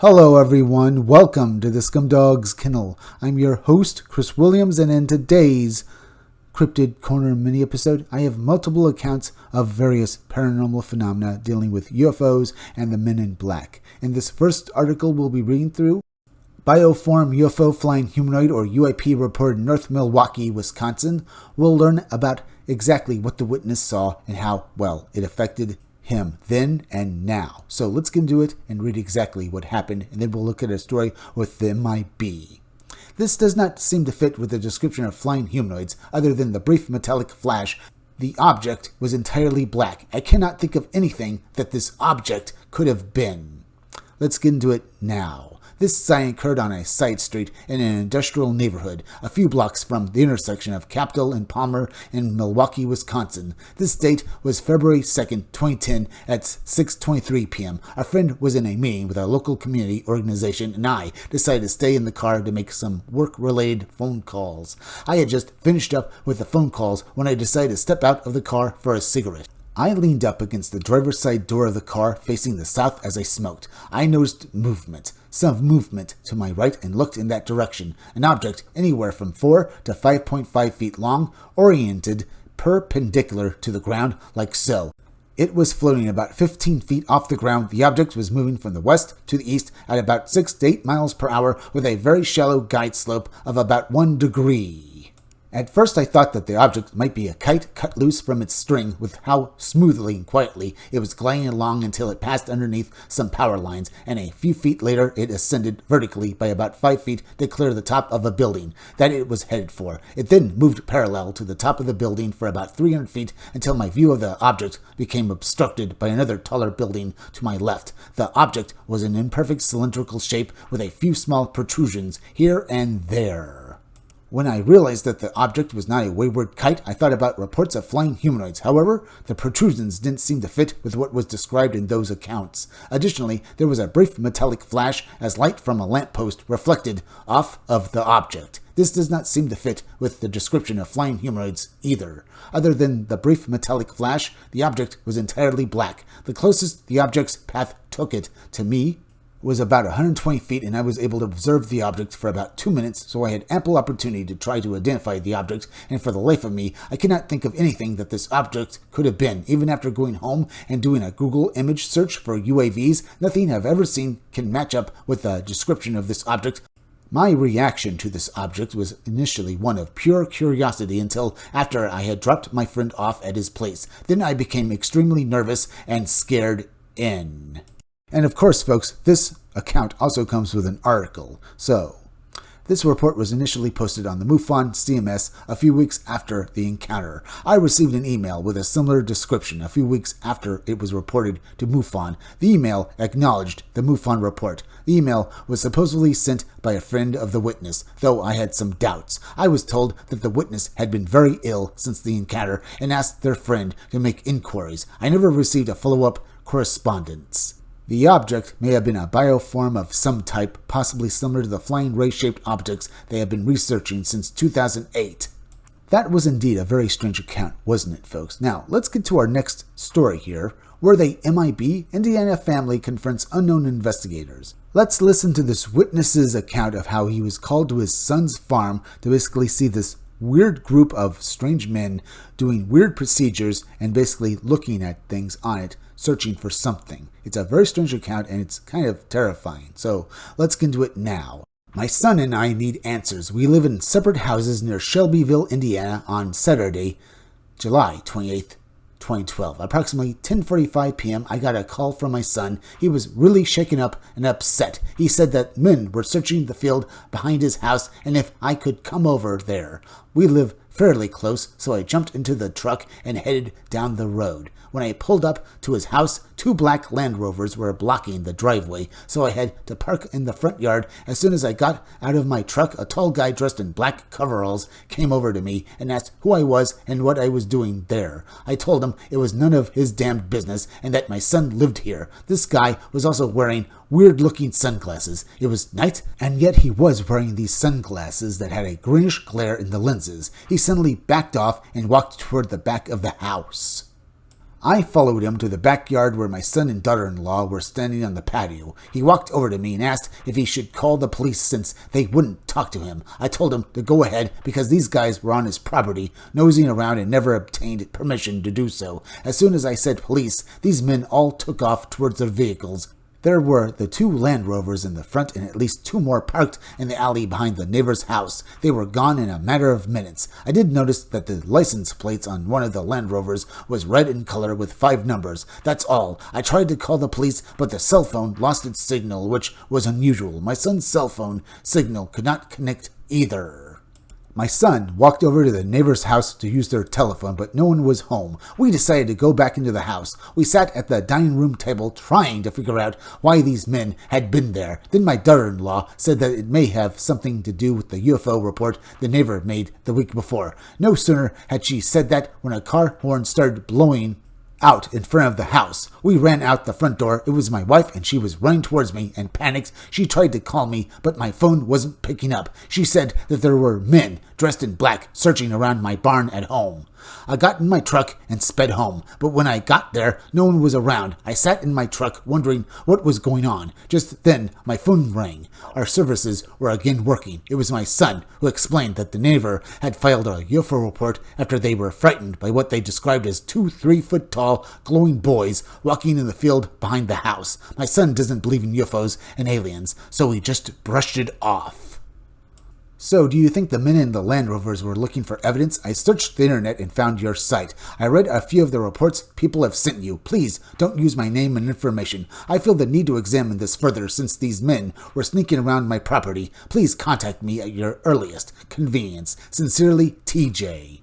Hello everyone, welcome to the Scumdog's Kennel. I'm your host, Chris Williams, and in today's Cryptid Corner mini-episode, I have multiple accounts of various paranormal phenomena dealing with UFOs and the Men in Black. In this first article we'll be reading through, Bioform UFO Flying Humanoid or UAP reported in North Milwaukee, Wisconsin. We'll learn about exactly what the witness saw and how, well, it affected him then and now. So let's get into it and read exactly what happened, and then we'll look at a story with the M.I.B. This does not seem to fit with the description of flying humanoids, other than the brief metallic flash. The object was entirely black. I cannot think of anything that this object could have been. Let's get into it now. This sighting occurred on a side street in an industrial neighborhood, a few blocks from the intersection of Capitol and Palmer in Milwaukee, Wisconsin. This date was February 2nd, 2010 at 6:23 p.m. A friend was in a meeting with a local community organization, and I decided to stay in the car to make some work-related phone calls. I had just finished up with the phone calls when I decided to step out of the car for a cigarette. I leaned up against the driver's side door of the car facing the south as I smoked. I noticed movement, some movement to my right, and looked in that direction. An object anywhere from 4 to 5.5 feet long, oriented perpendicular to the ground like so. It was floating about 15 feet off the ground. The object was moving from the west to the east at about 6 to 8 miles per hour with a very shallow guide slope of about 1 degree. At first I thought that the object might be a kite cut loose from its string with how smoothly and quietly it was gliding along until it passed underneath some power lines, and a few feet later it ascended vertically by about 5 feet to clear the top of a building that it was headed for. It then moved parallel to the top of the building for about 300 feet until my view of the object became obstructed by another taller building to my left. The object was an imperfect cylindrical shape with a few small protrusions here and there. When I realized that the object was not a wayward kite, I thought about reports of flying humanoids. However, the protrusions didn't seem to fit with what was described in those accounts. Additionally, there was a brief metallic flash as light from a lamppost reflected off of the object. This does not seem to fit with the description of flying humanoids either. Other than the brief metallic flash, the object was entirely black. The closest the object's path took it to me was about 120 feet, and I was able to observe the object for about 2 minutes, so I had ample opportunity to try to identify the object, and for the life of me, I cannot think of anything that this object could have been. Even after going home and doing a Google image search for UAVs, nothing I've ever seen can match up with the description of this object. My reaction to this object was initially one of pure curiosity until after I had dropped my friend off at his place. Then I became extremely nervous and scared in. And of course, folks, this account also comes with an article. So, this report was initially posted on the MUFON CMS a few weeks after the encounter. I received an email with a similar description a few weeks after it was reported to MUFON. The email acknowledged the MUFON report. The email was supposedly sent by a friend of the witness, though I had some doubts. I was told that the witness had been very ill since the encounter and asked their friend to make inquiries. I never received a follow-up correspondence. The object may have been a bioform of some type, possibly similar to the flying ray-shaped objects they have been researching since 2008. That was indeed a very strange account, wasn't it, folks? Now, let's get to our next story here, where the M.I.B. Indiana family confronts unknown investigators. Let's listen to this witness's account of how he was called to his son's farm to basically see this weird group of strange men doing weird procedures and basically looking at things on it, searching for something. It's a very strange account, and it's kind of terrifying. So let's get into it now. My son and I need answers. We live in separate houses near Shelbyville, Indiana on Saturday, July 28th, 2012. Approximately 10:45 p.m., I got a call from my son. He was really shaken up and upset. He said that men were searching the field behind his house and if I could come over there. We live fairly close, so I jumped into the truck and headed down the road. When I pulled up to his house, 2 black Land Rovers were blocking the driveway, so I had to park in the front yard. As soon as I got out of my truck, a tall guy dressed in black coveralls came over to me and asked who I was and what I was doing there. I told him it was none of his damned business and that my son lived here. This guy was also wearing weird-looking sunglasses. It was night, and yet he was wearing these sunglasses that had a greenish glare in the lenses. He suddenly backed off and walked toward the back of the house. I followed him to the backyard where my son and daughter-in-law were standing on the patio. He walked over to me and asked if he should call the police since they wouldn't talk to him. I told him to go ahead because these guys were on his property, nosing around and never obtained permission to do so. As soon as I said police, these men all took off towards their vehicles. There were the 2 Land Rovers in the front and at least 2 more parked in the alley behind the neighbor's house. They were gone in a matter of minutes. I did notice that the license plates on one of the Land Rovers was red in color with 5 numbers. That's all. I tried to call the police, but the cell phone lost its signal, which was unusual. My son's cell phone signal could not connect either. My son walked over to the neighbor's house to use their telephone, but no one was home. We decided to go back into the house. We sat at the dining room table trying to figure out why these men had been there. Then my daughter-in-law said that it may have something to do with the UFO report the neighbor made the week before. No sooner had she said that when a car horn started blowing out in front of the house. We ran out the front door. It was my wife, and she was running towards me and panicked. She tried to call me, but my phone wasn't picking up. She said that there were men dressed in black searching around my barn at home. I got in my truck and sped home, but when I got there, no one was around. I sat in my truck wondering what was going on. Just then, my phone rang. Our services were again working. It was my son who explained that the neighbor had filed a UFO report after they were frightened by what they described as 2 3-foot-tall glowing boys walking in the field behind the house. My son doesn't believe in UFOs and aliens, so he just brushed it off. So, do you think the men in the Land Rovers were looking for evidence? I searched the internet and found your site. I read a few of the reports people have sent you. Please, don't use my name and information. I feel the need to examine this further since these men were sneaking around my property. Please contact me at your earliest convenience. Sincerely, TJ.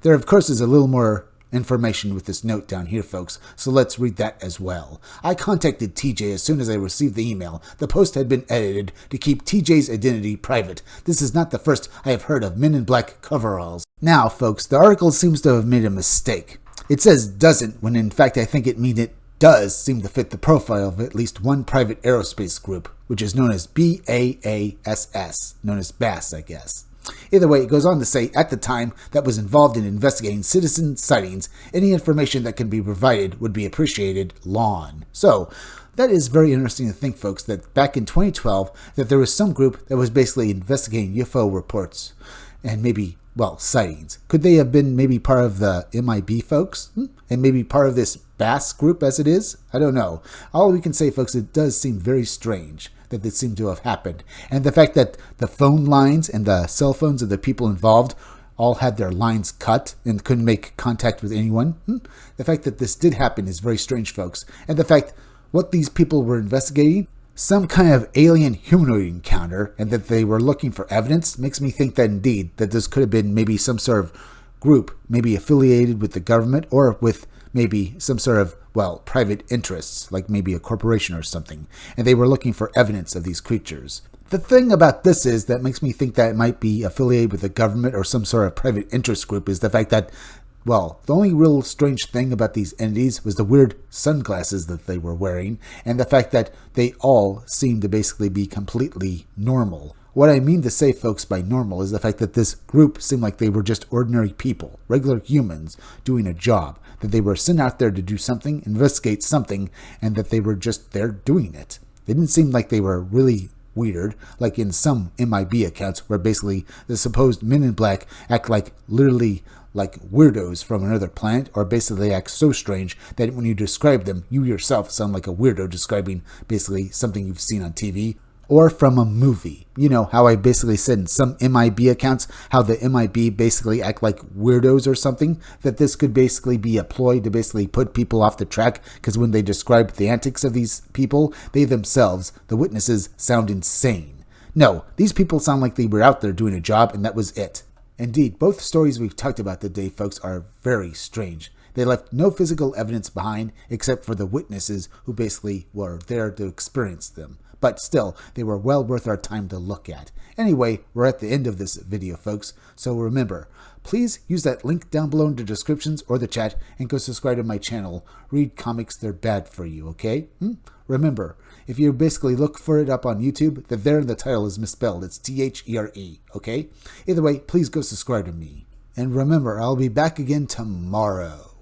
There, of course, is a little more information with this note down here, folks, so let's read that as well. I contacted TJ as soon as I received the email. The post had been edited to keep TJ's identity private. This is not the first I have heard of men in black coveralls. Now, folks, the article seems to have made a mistake. It says doesn't, when in fact I think it means it does seem to fit the profile of at least one private aerospace group, which is known as BAASS, known as BASS, I guess. Either way, it goes on to say, at the time that was involved in investigating citizen sightings, any information that can be provided would be appreciated, Lon. So, that is very interesting to think, folks, that back in 2012, that there was some group that was basically investigating UFO reports and maybe, well, sightings. Could they have been maybe part of the M.I.B folks? And maybe part of this BASS group as it is? I don't know. All we can say, folks, it does seem very strange that this seemed to have happened. And the fact that the phone lines and the cell phones of the people involved all had their lines cut and couldn't make contact with anyone. The fact that this did happen is very strange, folks. And the fact what these people were investigating, some kind of alien humanoid encounter, and that they were looking for evidence, makes me think that indeed that this could have been maybe some sort of group, maybe affiliated with the government or with maybe some sort of, well, private interests, like maybe a corporation or something, and they were looking for evidence of these creatures. The thing about this is that makes me think that it might be affiliated with the government or some sort of private interest group is the fact that, well, the only real strange thing about these entities was the weird sunglasses that they were wearing, and the fact that they all seemed to basically be completely normal. What I mean to say, folks, by normal is the fact that this group seemed like they were just ordinary people, regular humans, doing a job, that they were sent out there to do something, investigate something, and that they were just there doing it. They didn't seem like they were really weird, like in some M.I.B accounts where basically the supposed men in black act like literally like weirdos from another planet, or basically act so strange that when you describe them, you yourself sound like a weirdo describing basically something you've seen on TV or from a movie. You know how I basically said in some M.I.B accounts how the M.I.B basically act like weirdos or something, that this could basically be a ploy to basically put people off the track, because when they describe the antics of these people, they themselves, the witnesses, sound insane. No, these people sound like they were out there doing a job and that was it. Indeed, both stories we've talked about today, folks, are very strange. They left no physical evidence behind except for the witnesses who basically were there to experience them. But still, they were well worth our time to look at. Anyway, we're at the end of this video, folks, so remember, please use that link down below in the descriptions or the chat and go subscribe to my channel. Read comics, they're bad for you, okay? Remember, if you basically look for it up on YouTube, the there in the title is misspelled. It's T-H-E-R-E, okay? Either way, please go subscribe to me. And remember, I'll be back again tomorrow.